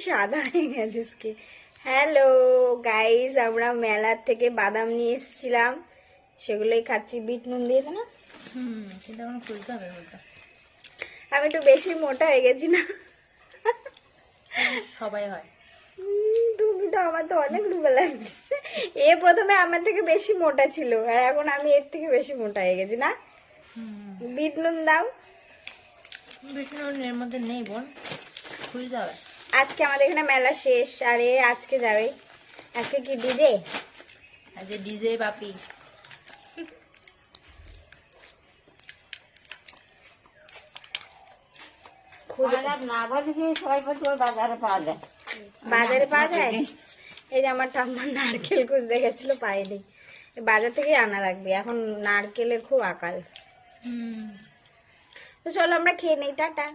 সাদা হয়ে গেছিস কি। হ্যালো গাইস, আমরা মেলার থেকে বাদাম নিয়ে এসেছিলাম, সেগুলোই খাচ্ছি। বিট নুন দিয়েছে না? সেটা এখন খুলতে হবে বলতে। আমি একটু বেশি মোটা হয়ে গেছি না? সবাই হয়। তুমি তো, আমার তো অনেক রুগা লাগছে। এ প্রথমে আমার থেকে বেশি মোটা ছিল, আর এখন আমি এর থেকে বেশি মোটা হয়ে গেছি না? বিট নুন দাও। বিট নুন এর মধ্যে নেই বোন, খুলতে হবে। আজকে আমাদের এখানে মেলা শেষ, আরে আজকে যাবে। আজকে কি ডিজে? আজকে ডিজে বাপি। বাজারে পাওয়া যায়। এই যে আমার ঠাম্মা নারকেল খুঁজতে গেছিল, পাইনি। বাজার থেকে আনা লাগবে, এখন নারকেলের খুব আকাল। তো চলো আমরা খেয়ে নেই, টাটা।